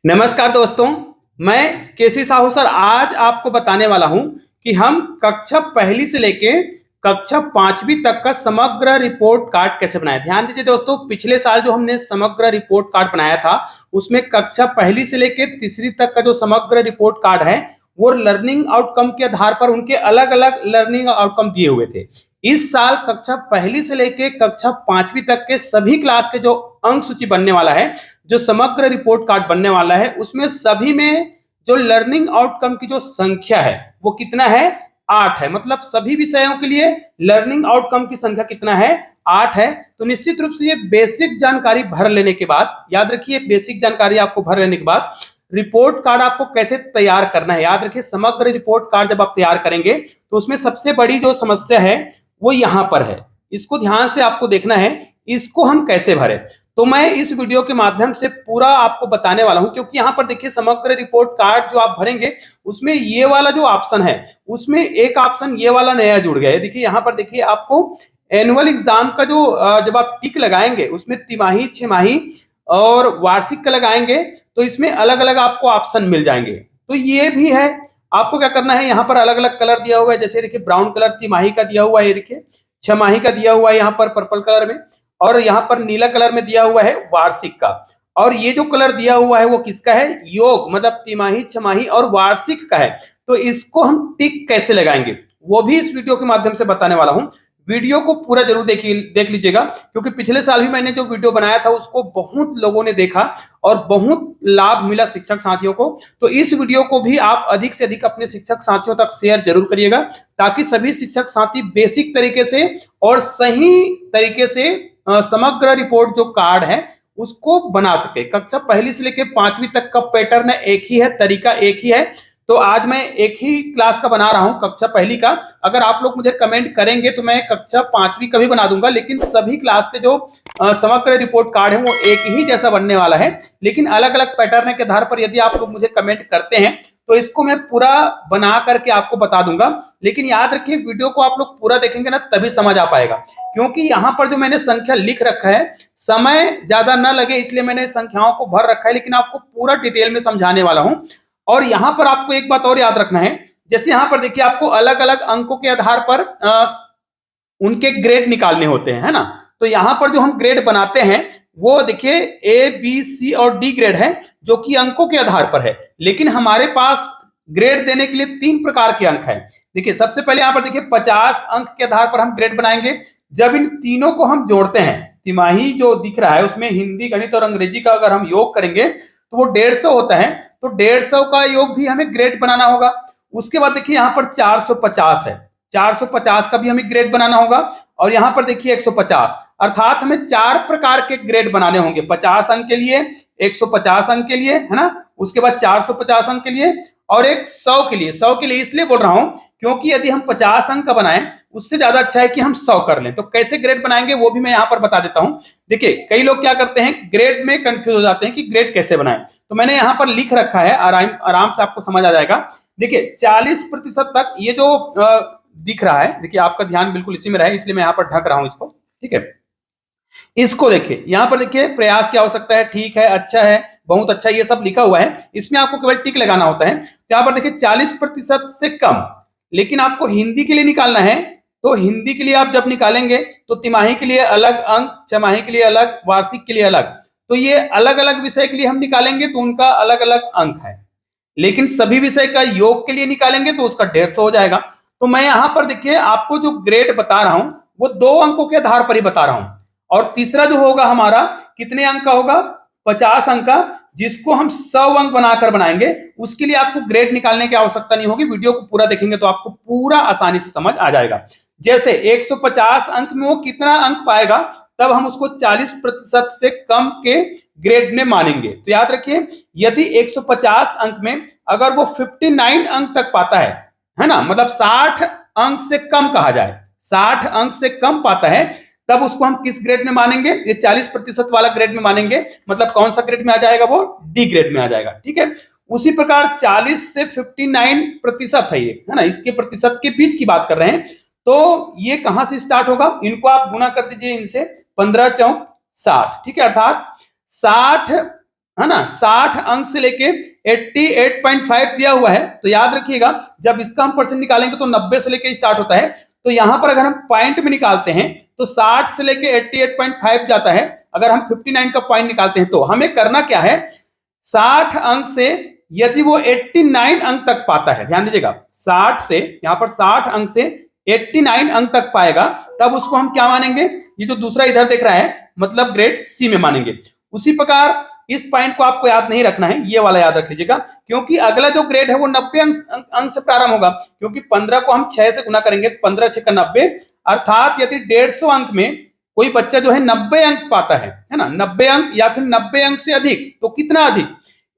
नमस्कार दोस्तों, मैं केसी साहू सर आज आपको बताने वाला हूं कि हम कक्षा पहली से लेके कक्षा पांचवी तक का समग्र रिपोर्ट कार्ड कैसे बनाए। ध्यान दीजिए दोस्तों, पिछले साल जो हमने समग्र रिपोर्ट कार्ड बनाया था उसमें कक्षा पहली से लेके तीसरी तक का जो समग्र रिपोर्ट कार्ड है वो लर्निंग आउटकम के आधार पर उनके अलग अलग लर्निंग आउटकम दिए हुए थे। इस साल कक्षा पहली से लेके कक्षा पांचवी तक के सभी क्लास के जो अंक सूची बनने वाला है, जो समग्र रिपोर्ट कार्ड बनने वाला है, उसमें सभी में जो लर्निंग आउटकम की जो संख्या है वो कितना है, 8 है। मतलब सभी विषयों के लिए लर्निंग आउटकम की संख्या कितना है, 8 है। तो निश्चित रूप से ये बेसिक जानकारी भर लेने के बाद, याद रखिए बेसिक जानकारी आपको भर लेने के बाद रिपोर्ट कार्ड आपको कैसे तैयार करना है। याद रखिए समग्र रिपोर्ट कार्ड जब आप तैयार करेंगे तो उसमें सबसे बड़ी जो समस्या है वो यहां पर है। इसको ध्यान से आपको देखना है, इसको हम कैसे भरें। तो मैं इस वीडियो के माध्यम से पूरा आपको बताने वाला हूं, क्योंकि यहां पर देखिए समग्र रिपोर्ट कार्ड जो आप भरेंगे उसमें ये वाला जो ऑप्शन है उसमें एक ऑप्शन ये वाला नया जुड़ गया है। देखिए यहां पर देखिए आपको एनुअल एग्जाम का जो जब आप टिक लगाएंगे उसमें तिमाही, छमाही और वार्षिक का लगाएंगे तो इसमें अलग अलग आपको ऑप्शन मिल जाएंगे। तो ये भी है, आपको क्या करना है, यहाँ पर अलग अलग कलर दिया हुआ है। जैसे देखिए ब्राउन कलर तिमाही का दिया हुआ है, ये देखिए छमाही का दिया हुआ है यहाँ पर पर्पल कलर में, और यहाँ पर नीला कलर में दिया हुआ है वार्षिक का। और ये जो कलर दिया हुआ है वो किसका है, योग, मतलब तिमाही, छमाही और वार्षिक का है। तो इसको हम टिक कैसे लगाएंगे वो भी इस वीडियो के माध्यम से बताने वाला हूं। वीडियो को पूरा जरूर देख लीजिएगा, क्योंकि पिछले साल भी मैंने जो वीडियो बनाया था उसको बहुत लोगों ने देखा और बहुत लाभ मिला शिक्षक साथियों को। तो इस वीडियो को भी आप अधिक से अधिक अपने शिक्षक साथियों तक शेयर जरूर करिएगा, ताकि सभी शिक्षक साथी बेसिक तरीके से और सही तरीके से समग्र रिपोर्ट जो कार्ड है उसको बना सके। कक्षा पहली से लेकर पांचवी तक का पैटर्न एक ही है, तरीका एक ही है। तो आज मैं एक ही क्लास का बना रहा हूं, कक्षा पहली का। अगर आप लोग मुझे कमेंट करेंगे तो मैं कक्षा पांचवी का भी बना दूंगा, लेकिन सभी क्लास के जो समग्र रिपोर्ट कार्ड है वो एक ही जैसा बनने वाला है, लेकिन अलग अलग पैटर्न के आधार पर यदि आप लोग मुझे कमेंट करते हैं तो इसको मैं पूरा बना करके आपको बता दूंगा। लेकिन याद रखिए वीडियो को आप लोग पूरा देखेंगे ना तभी समझ आ पाएगा, क्योंकि यहां पर जो मैंने संख्या लिख रखा है, समय ज्यादा ना लगे इसलिए मैंने संख्याओं को भर रखा है, लेकिन आपको पूरा डिटेल में समझाने वाला हूं। और यहां पर आपको एक बात और याद रखना है, जैसे यहां पर देखिए आपको अलग अलग अंकों के आधार पर उनके ग्रेड निकालने होते हैं, है ना। तो यहां पर जो हम ग्रेड बनाते हैं वो देखिए ए बी सी और डी ग्रेड है, जो कि अंकों के आधार पर है। लेकिन हमारे पास ग्रेड देने के लिए 3 प्रकार के अंक है। देखिए सबसे पहले यहां पर देखिए 50 अंक के आधार पर हम ग्रेड बनाएंगे। जब इन तीनों को हम जोड़ते हैं, तिमाही जो दिख रहा है उसमें हिंदी, गणित और अंग्रेजी का अगर हम योग करेंगे तो वो 150 होता है। तो 150 का योग भी हमें ग्रेड बनाना होगा। उसके बाद देखिए यहाँ पर 450 है, 450 का भी हमें ग्रेड बनाना होगा। और यहाँ पर देखिए 150, अर्थात हमें 4 प्रकार के ग्रेड बनाने होंगे, 50 अंक के लिए, 150 अंक के लिए, है ना, उसके बाद 450 अंक के लिए और एक 100 के लिए। 100 के लिए इसलिए बोल रहा हूं क्योंकि यदि हम 50 अंक का बनाएं उससे ज्यादा अच्छा है कि हम 100 कर लें। तो कैसे ग्रेड बनाएंगे वो भी मैं यहाँ पर बता देता हूं। देखिए कई लोग क्या करते हैं, ग्रेड में कंफ्यूज हो जाते हैं कि ग्रेड कैसे बनाएं। तो मैंने यहाँ पर लिख रखा है, आराम से आपको समझ आ जाएगा। देखिए 40% तक ये जो दिख रहा है, देखिए आपका ध्यान बिल्कुल इसी में रहे इसलिए मैं यहाँ पर ढक रहा हूं इसको, ठीक है। इसको देखिए यहाँ पर देखिए प्रयास की आवश्यकता है, ठीक है, अच्छा है, बहुत अच्छा, ये सब लिखा हुआ है। इसमें आपको केवल टिक लगाना होता है। तो यहाँ पर देखिए 40% से कम, लेकिन आपको हिंदी के लिए निकालना है। तो हिंदी के लिए आप जब निकालेंगे तो तिमाही के लिए अलग अंक, छमाही के लिए अलग, वार्षिक के लिए अलग। तो ये अलग अलग विषय के लिए हम निकालेंगे तो उनका अलग अलग अंक है, लेकिन सभी विषय का योग के लिए निकालेंगे तो उसका 150 हो जाएगा। तो मैं यहां पर देखिए आपको जो ग्रेड बता रहा हूं वो 2 अंकों के आधार पर ही बता रहा हूं। और तीसरा जो होगा हमारा कितने अंक का होगा, 50 अंक का, जिसको हम 100 अंक बनाकर बनाएंगे। उसके लिए आपको ग्रेड निकालने की आवश्यकता नहीं होगी, वीडियो को पूरा देखेंगे तो आपको पूरा आसानी से समझ आ जाएगा। जैसे 150 अंक में वो कितना अंक पाएगा तब हम उसको 40% से कम के ग्रेड में मानेंगे। तो याद रखिए यदि 150 अंक में अगर वो 59 अंक तक पाता है ना, मतलब 60 अंक से कम कहा जाए, 60 अंक से कम पाता है, तब उसको हम किस ग्रेड में मानेंगे, ये 40% वाला ग्रेड में मानेंगे। मतलब कौन सा ग्रेड में आ जाएगा, वो डी ग्रेड में आ जाएगा, ठीक है। उसी प्रकार 40 से 59% है ये, है ना, इसके प्रतिशत के बीच की बात कर रहे हैं। तो ये कहां से स्टार्ट होगा, इनको आप गुना कर दीजिए इनसे, 15 चौक 60, ठीक है, अर्थात 60 है ना 60 अंक से लेके 88.5 दिया हुआ है। तो याद रखिएगा जब इसका हम परसेंट निकालेंगे तो 90 से लेके स्टार्ट होता है। तो यहां पर अगर हम पॉइंट में निकालते हैं तो 60 से लेके 88.5 जाता है। अगर हम 59 का पॉइंट निकालते हैं तो हमें करना क्या है, 60 अंक से यदि वो 89 अंक तक पाता है, ध्यान दीजिएगा 60 से, यहां पर 60 अंक से 89 अंक तक पाएगा तब उसको हम क्या मानेंगे, ये जो दूसरा इधर देख रहा है मतलब ग्रेड सी में मानेंगे। उसी प्रकार इस पॉइंट को आपको याद नहीं रखना है, ये वाला याद रख लीजिएगा, क्योंकि अगला जो ग्रेड है वो 90 अंक से प्रारंभ होगा, क्योंकि 15 को हम 6 से गुना करेंगे, 15 6 का 90, अर्थात यदि 150 अंक में कोई बच्चा जो है 90 अंक पाता है ना, 90 अंक या फिर 90 अंक से अधिक, तो कितना अधिक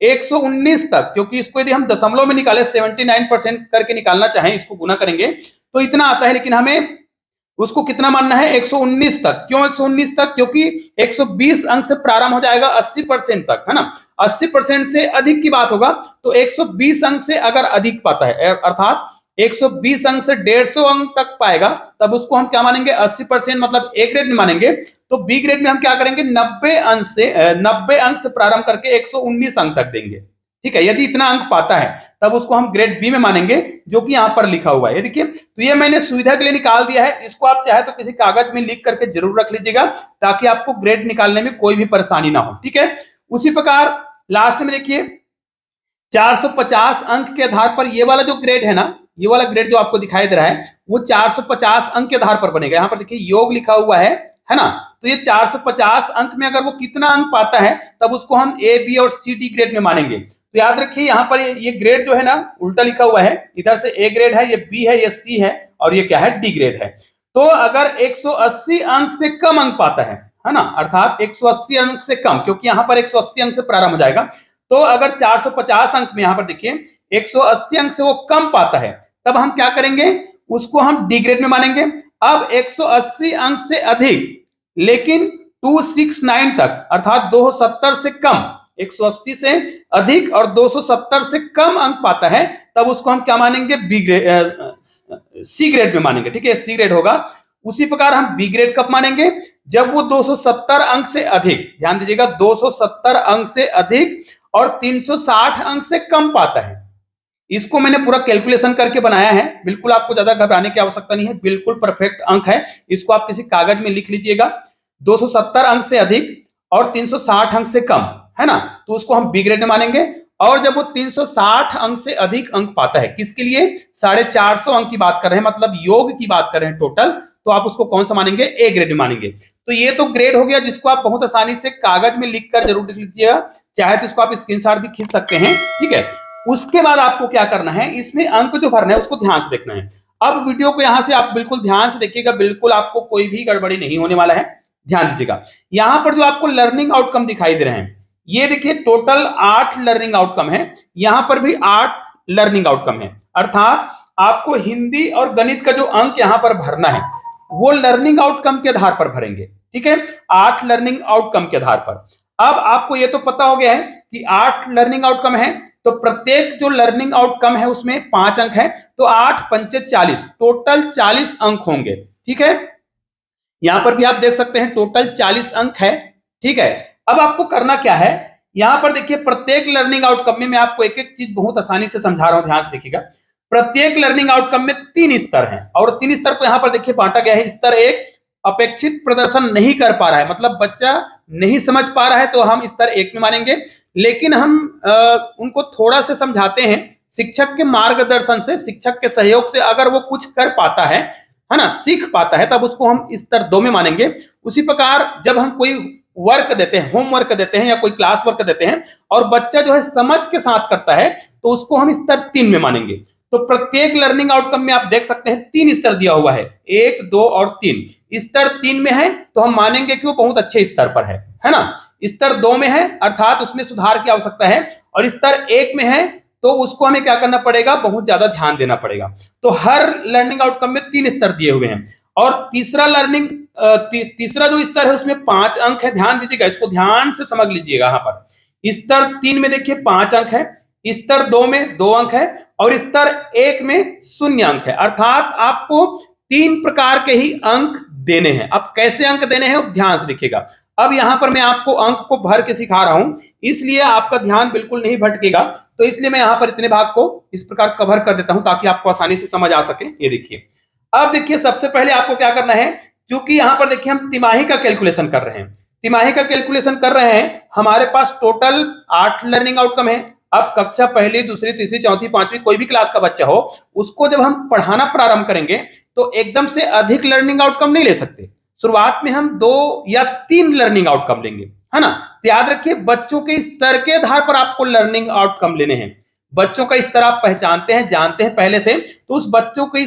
119 तक, क्योंकि इसको यदि हम दशमलव में निकाले 79% करके निकालना चाहें, इसको गुना करेंगे तो इतना आता है, लेकिन हमें उसको कितना मानना है 119 तक। क्यों 119 तक, क्योंकि 120 अंक से प्रारंभ हो जाएगा 80% तक, है ना, 80% से अधिक की बात होगा तो 120 अंक से अगर अधिक पाता है, अर्थात 120 अंक से 150 अंक तक पाएगा, तब उसको हम क्या मानेंगे 80% मतलब ए ग्रेड में मानेंगे। तो बी ग्रेड में हम क्या करेंगे 90 अंक से प्रारंभ करके 119 अंक तक देंगे, ठीक है। यदि इतना अंक पाता है तब उसको हम ग्रेड बी में मानेंगे, जो कि यहां पर लिखा हुआ है, देखिए। तो ये मैंने सुविधा के लिए निकाल दिया है, इसको आप चाहे तो किसी कागज में लिख करके जरूर रख लीजिएगा ताकि आपको ग्रेड निकालने में कोई भी परेशानी ना हो, ठीक है। उसी प्रकार लास्ट में देखिए 450 अंक के आधार पर ये वाला जो ग्रेड है ना, ये वाला ग्रेड जो आपको दिखाई दे रहा है वो 450 अंक के आधार पर बनेगा। यहां पर देखिए योग लिखा हुआ है ना, तो ये 450 अंक में अगर वो कितना अंक पाता है तब उसको हम ए बी और सी डी ग्रेड में मानेंगे। तो याद रखिए यहाँ पर ये ग्रेड जो है ना उल्टा लिखा हुआ है, इधर से ए ग्रेड है, ये बी है, ये सी है, और ये क्या है डी ग्रेड है। तो अगर 180 अंक से कम अंक पाता है ना, अर्थात 180 अंक से कम, क्योंकि यहाँ पर 180 अंक से प्रारंभ हो जाएगा, तो अगर 450 अंक में यहाँ पर देखिए 180 अंक से वो कम पाता है तब हम क्या करेंगे, उसको हम डी ग्रेड में मानेंगे। अब 180 अंक से अधिक लेकिन 269 तक, अर्थात 270 से कम, 180 से अधिक और 270 से कम अंक पाता है तब उसको हम क्या मानेंगे बी ग्रेड, सी ग्रेड में मानेंगे, ठीक है, सी ग्रेड होगा। उसी प्रकार हम बी ग्रेड कब मानेंगे, जब वो 270 अंक से अधिक, ध्यान दीजिएगा 270 अंक से अधिक और 360 अंक से कम पाता है। इसको मैंने पूरा कैलकुलेशन करके बनाया है, बिल्कुल आपको ज्यादा घबराने की आवश्यकता नहीं है, बिल्कुल परफेक्ट अंक है। इसको आप किसी कागज में लिख लीजिएगा, 270 अंक से अधिक और 360 अंक से कम, है ना, तो उसको हम बी ग्रेड में मानेंगे। और जब वो 360 अंक से अधिक अंक पाता है, किसके लिए 450 अंक की बात कर रहे हैं, मतलब योग की बात कर रहे हैं टोटल, तो आप उसको कौन सा मानेंगे ए ग्रेड में मानेंगे। तो ये तो ग्रेड हो गया जिसको आप बहुत आसानी से कागज में लिखकर जरूर लिख लीजिएगा, चाहे तो इसको आप स्क्रीनशॉट भी खींच सकते हैं, ठीक है। उसके बाद आपको क्या करना है, इसमें अंक जो भरना है उसको ध्यान से देखना है। अब वीडियो को यहां से आप बिल्कुल ध्यान से देखिएगा, बिल्कुल आपको कोई भी गड़बड़ी नहीं होने वाला है, ध्यान दीजिएगा। यहां पर जो आपको लर्निंग आउटकम दिखाई दे रहे हैं, ये देखिए टोटल 8 लर्निंग आउटकम है, यहां पर भी 8 लर्निंग आउटकम है, अर्थात आपको हिंदी और गणित का जो अंक यहां पर भरना है वो लर्निंग आउटकम के आधार पर भरेंगे, ठीक है, 8 लर्निंग आउटकम के आधार पर। अब आपको ये तो पता हो गया है कि 8 लर्निंग आउटकम है, तो प्रत्येक जो लर्निंग आउटकम है उसमें 5 अंक है, तो 8 पंचे 40, टोटल 40 अंक होंगे, ठीक है। यहां पर भी आप देख सकते हैं टोटल 40 अंक है, ठीक है। अब आपको करना क्या है, यहां पर देखिए प्रत्येक लर्निंग आउटकम में मैं आपको एक एक चीज बहुत आसानी से समझा रहा हूं, ध्यान से देखिएगा। प्रत्येक लर्निंग आउटकम में 3 स्तर हैं और 3 स्तर को यहां पर देखिए बांटा गया है। स्तर 1 अपेक्षित प्रदर्शन नहीं कर पा रहा है, मतलब बच्चा नहीं समझ पा रहा है, तो हम स्तर 1 में मानेंगे, लेकिन हम उनको थोड़ा से समझाते हैं शिक्षक के मार्गदर्शन से, शिक्षक के सहयोग से, अगर वो कुछ कर पाता है ना, सीख पाता है, तब उसको हम स्तर 2 में मानेंगे। उसी प्रकार जब हम कोई वर्क देते हैं, होमवर्क देते हैं या कोई क्लास वर्क देते हैं और बच्चा जो है समझ के साथ करता है, तो उसको हम स्तर 3 में मानेंगे। तो प्रत्येक लर्निंग आउटकम में आप देख सकते हैं 3 स्तर दिया हुआ है, 1 2 और 3। स्तर 3 में है तो हम मानेंगे कि वो बहुत अच्छे स्तर पर है ना। स्तर 2 में है अर्थात उसमें सुधार की आवश्यकता है, और स्तर 1 में है तो उसको हमें क्या करना पड़ेगा, बहुत ज्यादा ध्यान देना पड़ेगा। तो हर लर्निंग आउटकम में 3 स्तर दिए हुए हैं। और तीसरा जो स्तर है उसमें 5 अंक है, ध्यान दीजिएगा, इसको ध्यान से समझ लीजिएगा। यहाँ पर स्तर 3 में देखिए 5 अंक है, स्तर 2 में 2 अंक है और स्तर 1 में 0 अंक है, अर्थात आपको 3 प्रकार के ही अंक देने हैं। अब कैसे अंक देने हैं ध्यान से देखिएगा। अब यहाँ पर मैं आपको अंक को भर के सिखा रहा हूं, इसलिए आपका ध्यान बिल्कुल नहीं भटकेगा। तो इसलिए मैं यहाँ पर इतने भाग को इस प्रकार कवर कर देता हूं ताकि आपको आसानी से समझ आ सके। ये देखिए, अब देखिए सबसे पहले आपको क्या करना है, क्योंकि यहाँ पर देखिए हम तिमाही का कैलकुलेशन कर रहे हैं, तिमाही का कैलकुलेशन कर रहे हैं, हमारे पास टोटल 8 लर्निंग आउटकम है। अब कक्षा पहली, दूसरी, तीसरी, चौथी, पांचवी कोई भी क्लास का बच्चा हो, उसको जब हम पढ़ाना प्रारंभ करेंगे तो एकदम से अधिक लर्निंग आउटकम नहीं ले सकते। शुरुआत में हम 2 या 3 लर्निंग आउटकम लेंगे, है ना। तो याद रखिए बच्चों के स्तर के आधार पर आपको लर्निंग आउटकम लेने हैं। बच्चों का स्तर आप पहचानते हैं, जानते हैं पहले से, तो उस बच्चों के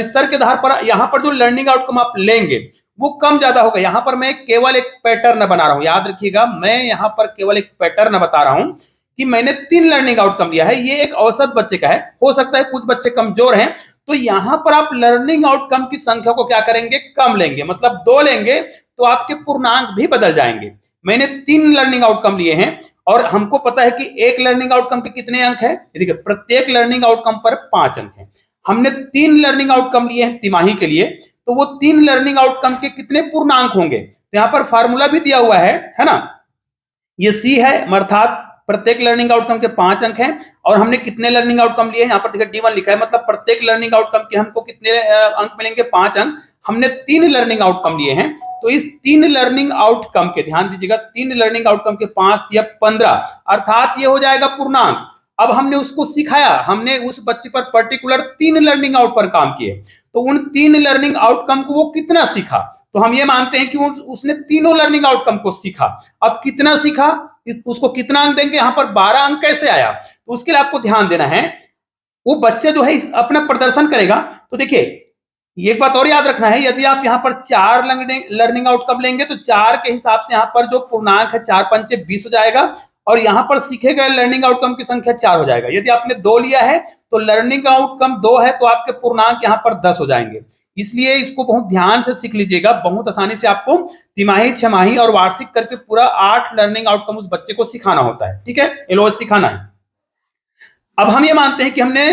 स्तर के आधार पर यहाँ पर जो लर्निंग आउटकम आप लेंगे वो कम ज्यादा होगा। यहाँ पर मैं केवल एक पैटर्न बना रहा हूं, याद रखिएगा मैं यहाँ पर केवल एक पैटर्न बता रहा हूं कि मैंने 3 लर्निंग आउटकम लिया है। ये एक औसत बच्चे का है, हो सकता है कुछ बच्चे कमजोर हैं, तो यहां पर आप लर्निंग आउटकम की संख्या को क्या करेंगे, कम लेंगे, मतलब 2 लेंगे तो आपके पूर्णांक भी बदल जाएंगे। मैंने 3 लर्निंग आउटकम लिए हैं और हमको पता है कि एक लर्निंग आउटकम के कितने अंक है, देखिए प्रत्येक लर्निंग आउटकम पर 5 अंक है। हमने 3 लर्निंग आउटकम लिए हैं तिमाही के लिए, तो वो 3 लर्निंग आउटकम के कितने पूर्णांक होंगे, तो यहाँ पर फार्मूला भी दिया हुआ है ना। ये सी है, अर्थात प्रत्येक लर्निंग आउटकम के 5 अंक हैं और हमने कितने लर्निंग आउटकम लिए, यहाँ पर देखिए D1 लिखा है, मतलब प्रत्येक लर्निंग आउटकम के हमको कितने अंक मिलेंगे, 5 अंक। हमने 3 लर्निंग आउटकम लिए हैं, तो इस 3 लर्निंग आउटकम के, ध्यान दीजिएगा, 3 लर्निंग आउटकम के 5 या 15, अर्थात ये हो जाएगा पूर्णांक। अब हमने उसको सिखाया, हमने उस बच्चे पर पर्टिकुलर 3 लर्निंग आउट पर काम किए, तो उन 3 लर्निंग आउटकम को वो कितना सीखा, तो हम ये मानते हैं कि उसने तीनों लर्निंग आउटकम को सीखा। अब कितना सीखा, उसको कितना अंक देंगे, यहाँ पर 12 अंक कैसे आया, तो उसके लिए आपको ध्यान देना है। वो बच्चा जो है अपना प्रदर्शन करेगा, तो देखिए एक बात और याद रखना है, यदि आप यहाँ पर 4 लर्निंग आउटकम लेंगे तो 4 के हिसाब से यहाँ पर जो पूर्णांक है 4 पंचे 20 हो जाएगा और यहाँ पर सीखे गए लर्निंग आउटकम की संख्या 4 हो जाएगा। यदि आपने 2 लिया है तो लर्निंग आउटकम 2 है तो आपके पूर्णांक यहाँ पर 10 हो जाएंगे। इसलिए इसको बहुत ध्यान से सीख लीजिएगा, बहुत आसानी से आपको तिमाही, छमाही और वार्षिक करके पूरा 8 लर्निंग आउटकम उस बच्चे को सिखाना होता है, ठीक है, एलओएस सिखाना है। अब हम ये मानते हैं कि हमने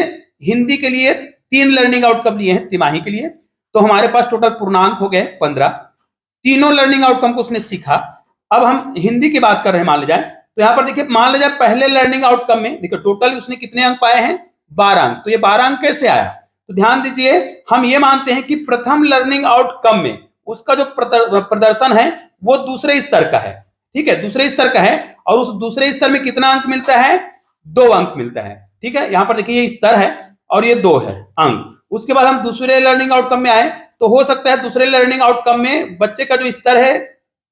हिंदी के लिए 3 लर्निंग आउटकम लिए हैं तिमाही के लिए, तो हमारे पास टोटल पूर्णांक हो गए 15। तीनों लर्निंग आउटकम को उसने सीखा। अब हम हिंदी की बात कर रहे हैं, मान लीजिए, तो यहाँ पर देखिए मान लीजिए पहले लर्निंग आउटकम में देखिए टोटल उसने कितने अंक पाए हैं, 12 अंक। तो ये 12 अंक कैसे आया, तो ध्यान दीजिए हम ये मानते हैं कि प्रथम लर्निंग आउटकम में उसका जो प्रदर्शन है वो दूसरे स्तर का है, ठीक है, दूसरे स्तर का है, और उस दूसरे स्तर में कितना अंक मिलता है, 2 अंक मिलता है, ठीक है। यहाँ पर देखिए ये स्तर है और ये 2 है अंक। उसके बाद हम दूसरे लर्निंग आउटकम में आए, तो हो सकता है दूसरे लर्निंग आउटकम में बच्चे का जो स्तर है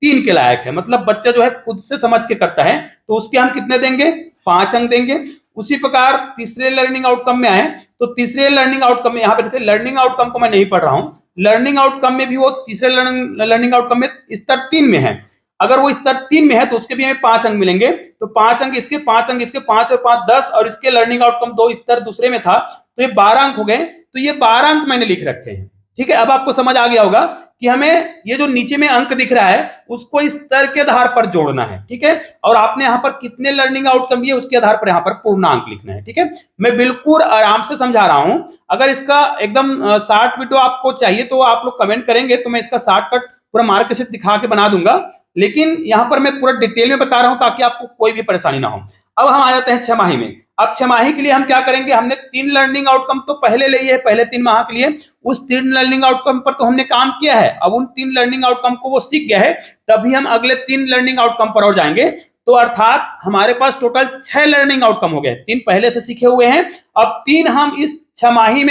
3 के लायक है, मतलब बच्चा जो है खुद से समझ के करता है, तो उसके हम कितने देंगे, 5 अंक देंगे। उसी प्रकार तीसरे लर्निंग आउटकम में आए, तो तीसरे लर्निंग आउटकम में, यहाँ पे देखिए लर्निंग आउटकम को मैं नहीं पढ़ रहा हूं, लर्निंग आउटकम में भी वो तीसरे लर्निंग आउटकम में स्तर 3 में है। अगर वो स्तर 3 में है तो उसके भी हमें 5 अंक मिलेंगे, तो 5 अंक इसके, 5 अंक इसके, 5 और 5 10, और इसके लर्निंग आउटकम 2 स्तर दूसरे में था, तो ये 12 अंक हो गए। तो ये 12 अंक मैंने लिख रखे हैं, ठीक है। अब आपको समझ आ गया होगा कि हमें ये जो नीचे में अंक दिख रहा है उसको स्तर के आधार पर जोड़ना है, ठीक है, और आपने यहाँ पर कितने लर्निंग आउटकम लिए उसके आधार पर यहाँ पर पूर्णांक लिखना है, ठीक है। मैं बिल्कुल आराम से समझा रहा हूं, अगर इसका एकदम शॉर्ट वीडियो आपको चाहिए तो आप लोग कमेंट करेंगे तो मैं इसका शॉर्टकट पूरा मार्कशीट दिखा के बना दूंगा, लेकिन यहाँ पर मैं पूरा डिटेल में बता रहा हूं ताकि आपको कोई भी परेशानी ना हो। अब हम आ जाते हैं छमाही में। अब छमाही के लिए हम क्या करेंगे, हमने 3 लर्निंग आउटकम तो पहले लिए है, पहले 3 माह के लिए, उस 3 लर्निंग आउटकम पर तो हमने काम किया है, अब उन 3 लर्निंग आउटकम को वो सीख गया है, तभी हम अगले 3 लर्निंग आउटकम पर और जाएंगे। तो अर्थात हमारे पास टोटल 6 लर्निंग आउटकम हो गए, 3 पहले से सीखे हुए हैं, अब 3 हम इस छमाही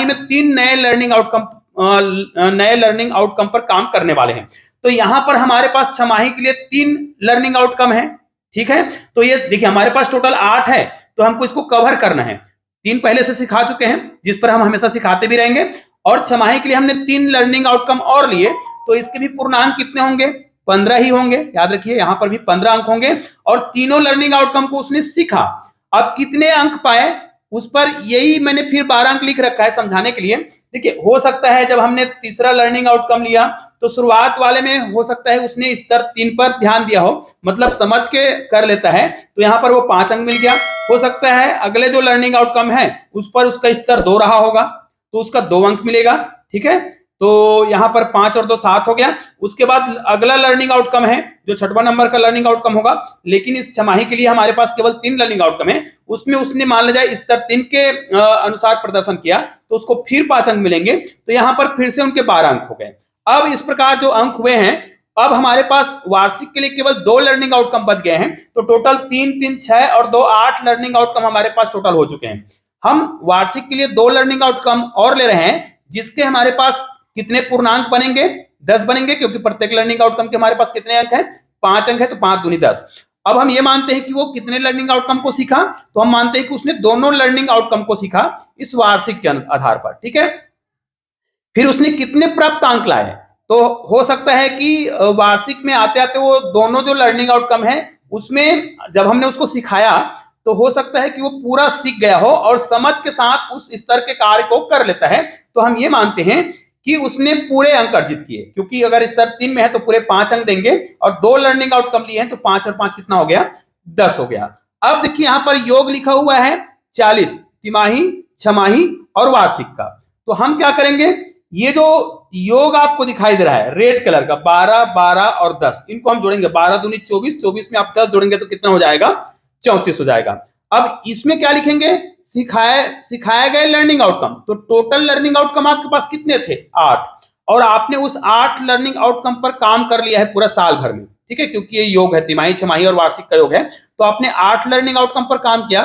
में 3 नए लर्निंग आउटकम पर काम करने वाले हैं। तो यहां पर हमारे पास छमाही के लिए 3 लर्निंग आउटकम है, ठीक है। तो ये देखिए हमारे पास टोटल 8 है, तो हमको इसको कवर करना है। 3 पहले से सिखा चुके हैं जिस पर हम हमेशा सिखाते भी रहेंगे, और छमाही के लिए हमने 3 लर्निंग आउटकम और लिए, तो इसके भी पूर्णांक कितने होंगे, 15 ही होंगे। याद रखिए यहां पर भी 15 अंक होंगे, और तीनों लर्निंग आउटकम को उसने सीखा। अब कितने अंक पाए उस पर यही मैंने फिर 12 अंक लिख रखा है समझाने के लिए। देखिए हो सकता है जब हमने तीसरा लर्निंग आउटकम लिया तो शुरुआत वाले में हो सकता है उसने स्तर 3 पर ध्यान दिया हो, मतलब समझ के कर लेता है, तो यहाँ पर वो 5 अंक मिल गया। हो सकता है अगले जो लर्निंग आउटकम है उस पर उसका स्तर 2 रहा होगा, तो उसका 2 अंक मिलेगा, ठीक है। तो यहाँ पर 5 और 2 7 हो गया। उसके बाद अगला लर्निंग आउटकम है जो छठवां नंबर का लर्निंग आउटकम होगा, लेकिन इस छमाही के लिए हमारे पास केवल 3 लर्निंग आउटकम है। उसमें उसने मान लिया जाए स्तर 3 के अनुसार प्रदर्शन किया तो उसको फिर 5 अंक मिलेंगे। तो यहाँ पर फिर से उनके 12 अंक हो गए। अब इस प्रकार जो अंक हुए हैं, अब हमारे पास वार्षिक के लिए केवल 2 लर्निंग आउटकम बच गए हैं। तो टोटल 3 3 6 और 2 8 लर्निंग आउटकम हमारे पास टोटल हो चुके हैं। हम वार्षिक के लिए 2 लर्निंग आउटकम और ले रहे हैं, जिसके हमारे पास कितने पूर्णांक बनेंगे? 10 बनेंगे, क्योंकि प्रत्येक लर्निंग आउटकम के हमारे पास कितने अंक है? 5 अंक है, तो 5 दूनी 10। अब हम ये मानते हैं कि वो कितने लर्निंग आउटकम को सीखा, तो हम मानते हैं कि उसने दोनों लर्निंग आउटकम को सीखा इस वार्षिक के आधार पर। ठीक है, फिर उसने कितने प्राप्त अंक लाए, तो हो सकता है कि वार्षिक में आते आते वो दोनों जो लर्निंग आउटकम है उसमें जब हमने उसको सिखाया तो हो सकता है कि वो पूरा सीख गया हो और समझ के साथ उस स्तर के कार्य को कर लेता है। तो हम ये मानते हैं कि उसने पूरे अंक अर्जित किए, क्योंकि अगर स्तर 3 में है तो पूरे 5 अंक देंगे और 2 लर्निंग आउटकम लिए हैं तो 5 और 5 कितना हो गया? 10 हो गया। अब देखिए यहाँ पर योग लिखा हुआ है 40, तिमाही, छमाही और वार्षिक का। तो हम क्या करेंगे, ये जो योग आपको दिखाई दे रहा है रेड कलर का 12 12 और 10, इनको हम जोड़ेंगे। 12 दूनी 24, 24 में आप 10 जोड़ेंगे तो कितना हो जाएगा? 34 हो जाएगा। अब इसमें क्या लिखेंगे? सिखाए गए लर्निंग आउटकम। तो टोटल लर्निंग आउटकम आपके पास कितने थे? 8, और आपने उस 8 लर्निंग आउटकम पर काम कर लिया है पूरा साल भर में। ठीक है, क्योंकि ये योग है, तिमाही, छमाही और वार्षिक का योग है। तो आपने 8 लर्निंग आउटकम पर काम किया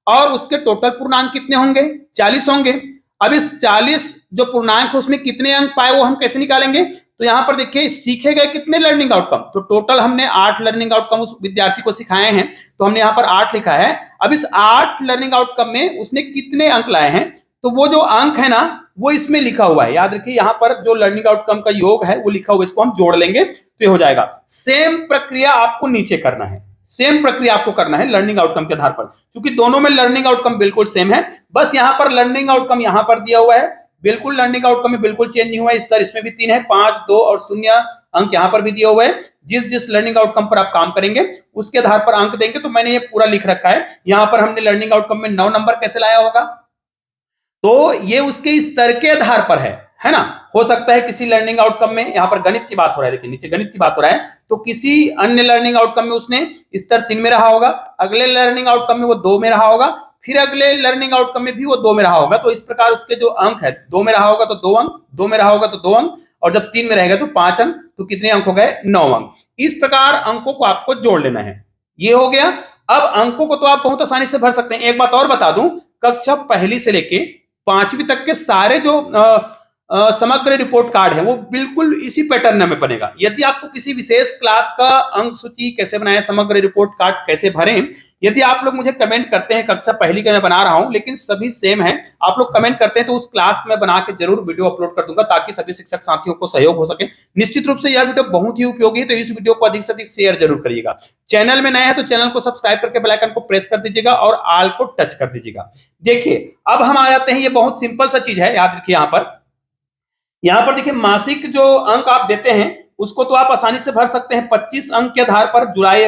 और उसके टोटल पूर्णांक कितने होंगे? 40 होंगे। अब इस 40 जो पूर्णांक उसमें कितने अंक पाए वो हम कैसे निकालेंगे? तो यहां पर देखिए सीखे गए कितने लर्निंग आउटकम, तो टोटल हमने 8 लर्निंग आउटकम उस विद्यार्थी को सिखाए हैं, तो हमने यहां पर 8 लिखा है। अब इस 8 लर्निंग आउटकम में उसने कितने अंक लाए हैं, तो वो जो अंक है ना वो इसमें लिखा हुआ है। याद रखिए यहाँ पर जो लर्निंग आउटकम का योग है वो लिखा हुआ है, इसको हम जोड़ लेंगे तो ये हो जाएगा। सेम प्रक्रिया आपको नीचे करना है, सेम प्रक्रिया आपको करना है लर्निंग आउटकम के आधार पर, क्योंकि दोनों में लर्निंग आउटकम बिल्कुल सेम है। बस यहाँ पर लर्निंग आउटकम यहाँ पर दिया हुआ है, बिल्कुल लर्निंग आउटकम में बिल्कुल चेंज नहीं हुआ है। स्तर इसमें भी 3 है, 5 2 और 0 अंक यहाँ पर भी दिया हुआ है। जिस जिस लर्निंग आउटकम पर आप काम करेंगे उसके आधार पर अंक देंगे। तो मैंने ये पूरा लिख रखा है। यहाँ पर हमने लर्निंग आउटकम में 9 नंबर कैसे लाया होगा, तो ये उसके स्तर के आधार पर है ना। हो सकता है किसी लर्निंग आउटकम में, यहाँ पर गणित की बात हो रहा है, देखिए नीचे गणित की बात हो रहा है, तो किसी अन्य लर्निंग आउटकम में उसने स्तर 3 में रहा होगा, अगले लर्निंग आउटकम में वो 2 में रहा होगा, फिर अगले लर्निंग आउटकम में भी वो 2 में रहा होगा। तो इस प्रकार उसके जो अंक है, 2 में रहा होगा तो 2 अंक, 2 में रहा होगा तो 2 अंक, और जब 3 में रहेगा तो 5 अंक। तो कितने अंक हो गए? 9 अंक। इस प्रकार अंकों को आपको जोड़ लेना है। ये हो गया। अब अंकों को तो आप बहुत आसानी से भर सकते हैं। एक बात और बता दूं, कक्षा पहली से लेके 5वीं तक के सारे जो समग्र रिपोर्ट कार्ड है वो बिल्कुल इसी पैटर्न में बनेगा। यदि आपको किसी विशेष क्लास का अंक सूची कैसे बनाएं, समग्र रिपोर्ट कार्ड कैसे भरें, यदि आप लोग मुझे कमेंट करते हैं, कक्षा पहली का मैं बना रहा हूं लेकिन सभी सेम है, आप लोग कमेंट करते हैं तो उस क्लास में बना के जरूर वीडियो अपलोड कर दूंगा ताकि सभी शिक्षक साथियों को सहयोग हो सके। निश्चित रूप से यह वीडियो बहुत ही उपयोगी है, तो इस वीडियो को अधिक से अधिक शेयर जरूर करिएगा। चैनल में नए हैं तो चैनल को सब्सक्राइब करके बेल आइकन को प्रेस कर दीजिएगा और ऑल को टच कर दीजिएगा। देखिए अब हम आ जाते हैं, ये बहुत सिंपल सा चीज है, याद रखिए। यहाँ पर देखिए मासिक जो अंक आप देते हैं उसको तो आप आसानी से भर सकते हैं 25 अंक के आधार पर। जुलाई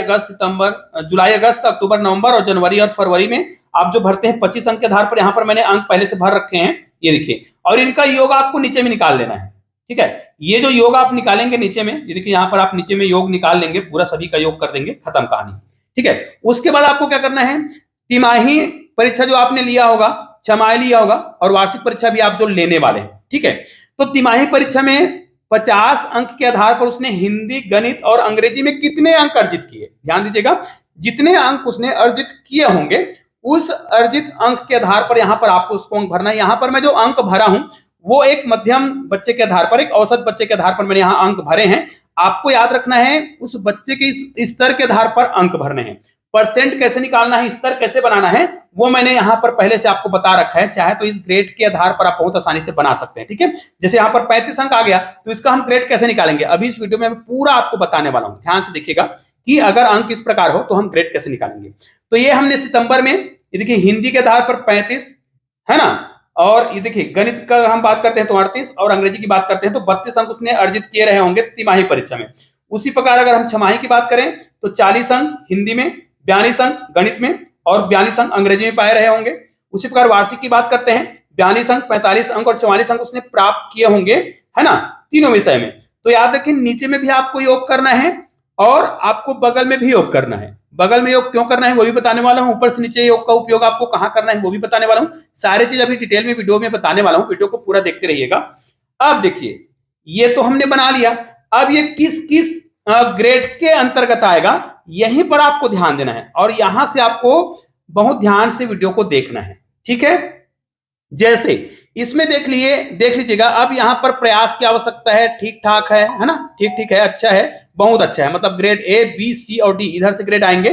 अगस्त अक्टूबर नवंबर और जनवरी और फरवरी में आप जो भरते हैं 25 अंक के आधार पर। यहाँ पर मैंने अंक पहले से भर रखे हैं, ये देखिए। और इनका योग आपको नीचे में निकाल लेना है। ठीक है, ये जो योग आप निकालेंगे नीचे में, ये देखिए यहाँ पर आप नीचे में योग निकाल लेंगे, पूरा सभी का योग कर देंगे, खत्म कहानी। ठीक है, उसके बाद आपको क्या करना है, तिमाही परीक्षा जो आपने लिया होगा, छमाही लिया होगा और वार्षिक परीक्षा भी आप जो लेने वाले हैं। ठीक है, तो तिमाही परीक्षा में 50 अंक के आधार पर उसने हिंदी, गणित और अंग्रेजी में कितने अंक अर्जित किए, ध्यान दीजिएगा। जितने अंक उसने अर्जित किए होंगे उस अर्जित अंक के आधार पर यहाँ पर आपको उसको अंक भरना है। यहाँ पर मैं जो अंक भरा हूं वो एक मध्यम बच्चे के आधार पर, एक औसत बच्चे के आधार पर मैंने यहाँ अंक भरे हैं। आपको याद रखना है उस बच्चे के स्तर के आधार पर अंक भरने हैं। परसेंट कैसे निकालना है, स्तर कैसे बनाना है, वो मैंने यहाँ पर पहले से आपको बता रखा है। चाहे तो इस ग्रेड के आधार पर आप बहुत आसानी से बना सकते हैं। ठीक है, जैसे यहाँ पर 35 अंक आ गया तो इसका हम ग्रेड कैसे निकालेंगे, अभी इस वीडियो में मैं पूरा आपको बताने वाला हूँ। ध्यान से देखिएगा कि अगर अंक इस प्रकार हो तो हम ग्रेड कैसे निकालेंगे। तो ये हमने सितंबर में, ये देखिए हिंदी के आधार पर 35 है ना, और ये देखिए गणित का हम बात करते हैं तो 38 और अंग्रेजी की बात करते हैं तो 32 अंक उसने अर्जित किए रहे होंगे तिमाही परीक्षा में। उसी प्रकार अगर हम छमाही की बात करें तो 40 अंक हिंदी में, 42 अंक गणित में और 42 अंक अंग्रेजी में पाए रहे होंगे। उसी प्रकार वार्षिक की बात करते हैं, 42 अंक, 45 अंक और 44 अंक उसने प्राप्त किए होंगे, है ना, तीनों विषय में। तो याद रखें नीचे में भी आपको योग करना है और आपको बगल में भी योग करना है। बगल में योग क्यों करना है वो भी बताने वाला हूं, ऊपर से नीचे योग का उपयोग आपको कहां करना है वो भी बताने वाला हूं। सारी चीज अभी डिटेल में वीडियो में बताने वाला हूं, वीडियो को पूरा देखते रहिएगा। अब देखिए ये तो हमने बना लिया, अब ये किस किस ग्रेड के अंतर्गत आएगा यहीं पर आपको ध्यान देना है और यहां से आपको बहुत ध्यान से वीडियो को देखना है, ठीक है। जैसे इसमें देख लीजिएगा, अब यहां पर प्रयास की आवश्यकता है, ठीक ठाक है ना, ठीक ठीक है, अच्छा है, बहुत अच्छा है, मतलब ग्रेड ए बी सी और डी इधर से ग्रेड आएंगे।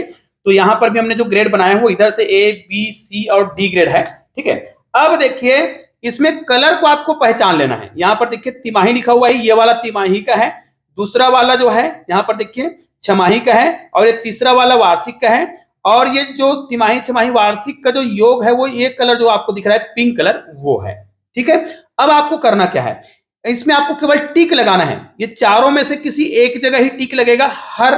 तो यहां पर भी हमने जो ग्रेड बनाया है वो इधर से ए बी सी और डी ग्रेड है, ठीक है। अब देखिए इसमें कलर को आपको पहचान लेना है। यहां पर देखिए तिमाही लिखा हुआ है, ये वाला तिमाही का है, दूसरा वाला जो है यहां पर देखिए छमाही का है और ये तीसरा वाला वार्षिक का है। और ये जो तिमाही छमाही वार्षिक का जो योग है वो ये कलर जो आपको दिख रहा है पिंक कलर वो है, ठीक है। अब आपको करना क्या है, इसमें आपको केवल टिक लगाना है, ये चारों में से किसी एक जगह ही टिक लगेगा हर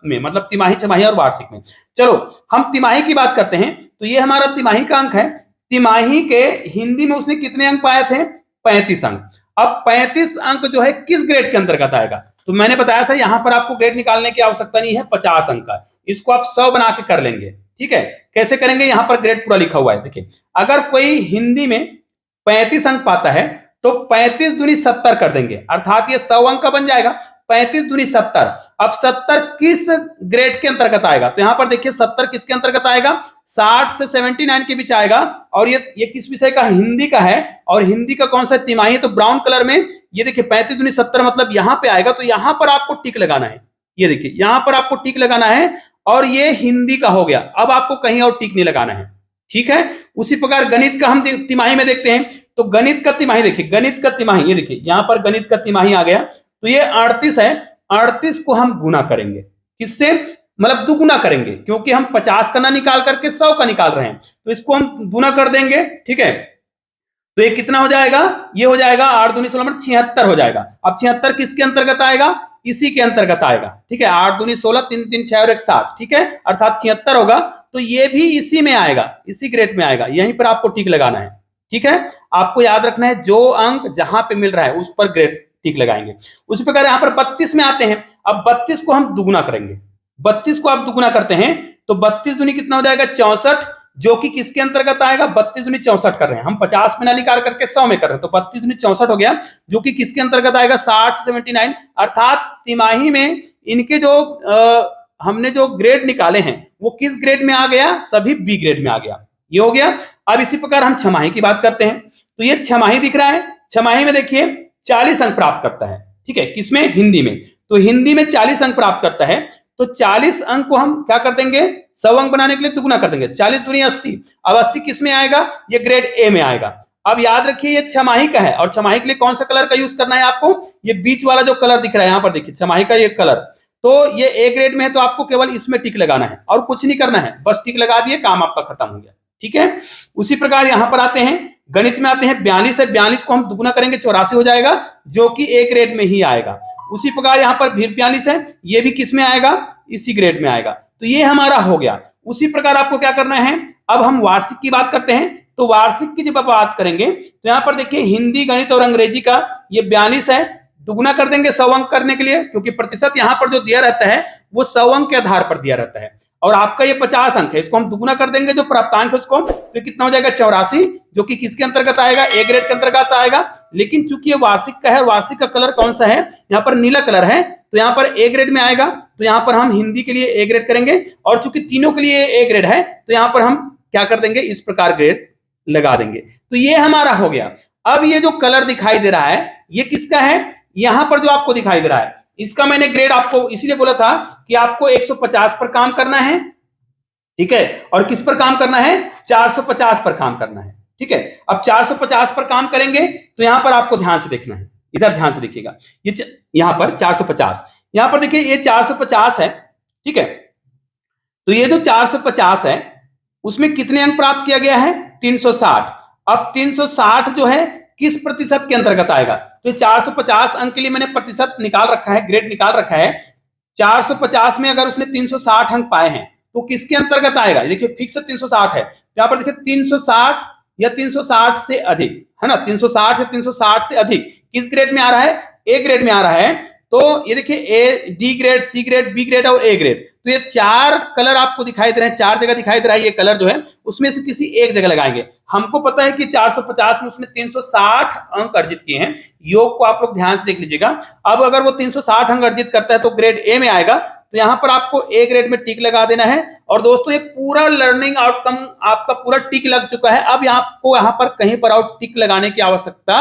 में, मतलब तिमाही छमाही और वार्षिक में। चलो हम तिमाही की बात करते हैं, तो ये हमारा तिमाही का अंक है। तिमाही के हिंदी में उसने कितने अंक पाए थे, 35 अंक। अब 35 अंक जो है किस ग्रेड के अंतर्गत आएगा, तो मैंने बताया था यहां पर आपको ग्रेड निकालने की आवश्यकता नहीं है, 50 अंक का, इसको आप 100 बना के कर लेंगे, ठीक है। कैसे करेंगे, यहां पर ग्रेड पूरा लिखा हुआ है, देखिए अगर कोई हिंदी में 35 अंक पाता है तो 35 दूनी 70 कर देंगे, अर्थात ये 100 अंक का बन जाएगा। 35 दूनी 70, अब 70 किस ग्रेड के अंतर्गत आएगा, तो यहां पर देखिए 70 किसके अंतर्गत आएगा, 60 से 79 के बीच आएगा। और ये किस विषय का, हिंदी का है, और हिंदी का कौन सा तिमाही, तो ब्राउन कलर में ये देखिए 35 दूनी 70 मतलब यहां पे आएगा, तो यहां पर आपको टिक लगाना है, ये देखिए यहां पर आपको टिक लगाना है और ये हिंदी का हो गया। अब आपको कहीं और टिक नहीं लगाना है, ठीक है। उसी प्रकार गणित का हम तिमाही में देखते हैं, तो गणित का तिमाही देखिए, गणित का तिमाही ये देखिए यहां पर गणित का तिमाही आ गया, तो ये 38 है, 38 को हम गुना करेंगे, किससे, मतलब दुगुना करेंगे, क्योंकि हम 50 का ना निकाल करके 100 का निकाल रहे हैं, तो इसको हम गुना कर देंगे, ठीक है। तो ये कितना हो जाएगा, ये हो जाएगा 8 दूनी 16 76 हो जाएगा। अब 76 किसके अंतर्गत आएगा, इसी के अंतर्गत आएगा, ठीक है। 8 दूनी 16, 3 3 6 और 1 7, ठीक है, अर्थात 76 होगा, तो ये भी इसी में आएगा, इसी ग्रेड में आएगा, यहीं पर आपको टिक लगाना है, ठीक है। आपको याद रखना है जो अंक जहां पे मिल रहा है उस पर ग्रेड टिक लगाएंगे। उसी प्रकार यहां पर 32 में आते हैं, अब 32 को हम दुगुना करेंगे, 32 को आप दुगुना करते हैं तो 32 दूनी कितना हो जाएगा, 64, जो कि किसके अंतर्गत आएगा, 32 दूनी 64 कर रहे हैं हम, 50 में ना निकाल करके 100 में कर रहे हैं, तो 32 दूनी 64 हो गया, जो कि किसके अंतर्गत आएगा, 60 से 79, अर्थात तिमाही में इनके जो हमने जो ग्रेड निकाले हैं वो किस ग्रेड में आ गया, सभी बी ग्रेड में आ गया, ये हो गया। अब इसी प्रकार हम छमाही की बात करते हैं, तो ये छमाही दिख रहा है, छमाही में देखिए 40 अंक प्राप्त करता है, ठीक है, किसमें, हिंदी में, तो हिंदी में 40 अंक प्राप्त करता है, तो 40 अंक को हम क्या कर देंगे, 100 अंक बनाने के लिए दुगुना कर देंगे, 40 दूनी 80, अब 80 किस में आएगा, ये ग्रेड ए में आएगा। अब याद रखिए ये छमाही का है, और छमाही के लिए कौन सा कलर का यूज करना है आपको, ये बीच वाला जो कलर दिख रहा है यहां पर देखिए छमाही का ये कलर, तो ये ए ग्रेड में है, तो आपको केवल इसमें टिक लगाना है और कुछ नहीं करना है, बस टिक लगा दिए, काम आपका खत्म हो गया, ठीक है। उसी प्रकार यहां पर आते हैं, गणित में आते हैं, 42 है, 42 को हम दुगुना करेंगे 84 हो जाएगा, जो कि ए ग्रेड में ही आएगा। उसी प्रकार यहां पर फिर 42 है, ये भी किस में आएगा, इसी ग्रेड में आएगा, तो ये हमारा हो गया। उसी प्रकार आपको क्या करना है, अब हम वार्षिक की बात करते हैं, तो वार्षिक की जब आप बात करेंगे तो यहां पर देखिए हिंदी गणित और अंग्रेजी का ये 42 है, दुगुना कर देंगे 100 अंक करने के लिए, क्योंकि प्रतिशत यहां पर जो दिया रहता है वो 100 अंक के आधार पर दिया रहता है, और आपका ये 50 अंक है, इसको हम दुगुना कर देंगे जो प्राप्तांक है उसको, तो कितना हो जाएगा, 84, जो कि किसके अंतर्गत आएगा, ए ग्रेड के अंतर्गत आएगा। लेकिन चूंकि ये वार्षिक का है, वार्षिक का कलर कौन सा है, यहाँ पर नीला कलर है, तो यहाँ पर ए ग्रेड में आएगा, तो यहाँ पर हम हिंदी के लिए ए ग्रेड करेंगे, और चूंकि तीनों के लिए ए ग्रेड है तो यहाँ पर हम क्या कर देंगे, इस प्रकार ग्रेड लगा देंगे, तो ये हमारा हो गया। अब ये जो कलर दिखाई दे रहा है ये किसका है, यहां पर जो आपको दिखाई दे रहा है इसका मैंने ग्रेड आपको इसीलिए बोला था कि आपको 150 पर काम करना है, ठीक है, और किस पर काम करना है, 450 पर काम करना है, ठीक है। अब 450 पर काम करेंगे तो यहां पर आपको ध्यान से देखना है, इधर ध्यान से देखिएगा, ये यहां पर 450, यहां पर देखिए ये 450 है, ठीक है। तो ये जो 450 है उसमें कितने अंक प्राप्त किया गया है, 360। अब 360 जो है किस प्रतिशत के अंतर्गत आएगा, तो 450 अंक के लिए मैंने प्रतिशत निकाल रखा है, ग्रेड निकाल रखा है। 450 में अगर उसने 360 अंक पाए हैं तो किसके अंतर्गत आएगा, देखिए फिक्स 360 है, यहां पर देखिए 360 या 360 से अधिक, है ना, 360 या 360 से अधिक किस ग्रेड में आ रहा है? ए ग्रेड में आ रहा है। तो ये देखिए A, D grade, C grade, B grade और ए ग्रेड, तो ये 4 कलर आपको दिखाई दे रहे हैं, 4 जगह दिखाई दे रहा है ये कलर जो है, उसमें से किसी एक जगह लगाएंगे। हमको पता है कि 450 में उसने 360 अंक अर्जित किए हैं। योग को आप लोग ध्यान से देख लीजिएगा। अब अगर वो 360 अंक अर्जित करता है तो ग्रेड ए में आएगा, तो यहां पर आपको ए ग्रेड में टिक लगा देना है। और दोस्तों ये पूरा लर्निंग आउटकम आपका पूरा टिक लग चुका है। अब आपको यहां पर कहीं पर और टिक लगाने की आवश्यकता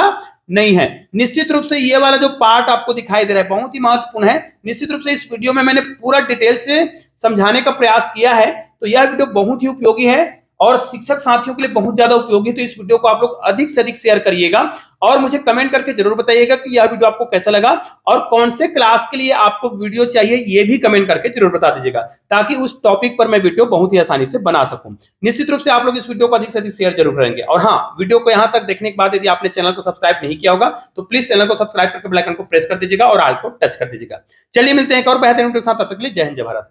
नहीं है। निश्चित रूप से ये वाला जो पार्ट आपको दिखाई दे रहा है बहुत ही महत्वपूर्ण है। निश्चित रूप से इस वीडियो में मैंने पूरा डिटेल से समझाने का प्रयास किया है, तो यह वीडियो बहुत ही उपयोगी है और शिक्षक साथियों के लिए बहुत ज्यादा उपयोगी। तो इस वीडियो को आप लोग अधिक से अधिक शेयर करिएगा और मुझे कमेंट करके जरूर बताइएगा कि यह वीडियो आपको कैसा लगा और कौन से क्लास के लिए आपको वीडियो चाहिए, ये भी कमेंट करके जरूर बता दीजिएगा, ताकि उस टॉपिक पर मैं वीडियो बहुत ही आसानी से बना सकूं। निश्चित रूप से आप लोग इस वीडियो को अधिक से अधिक शेयर जरूर करेंगे। और हाँ, वीडियो को यहां तक देखने के बाद यदि आपने चैनल को सब्सक्राइब नहीं किया होगा तो प्लीज चैनल को सब्सक्राइब करके बेल आइकन को प्रेस कर दीजिएगा और ऑल को टच कर दीजिएगा। चलिए मिलते हैं एक और बेहतरीन वीडियो के साथ, तब तक के लिए जय हिंद जय भारत।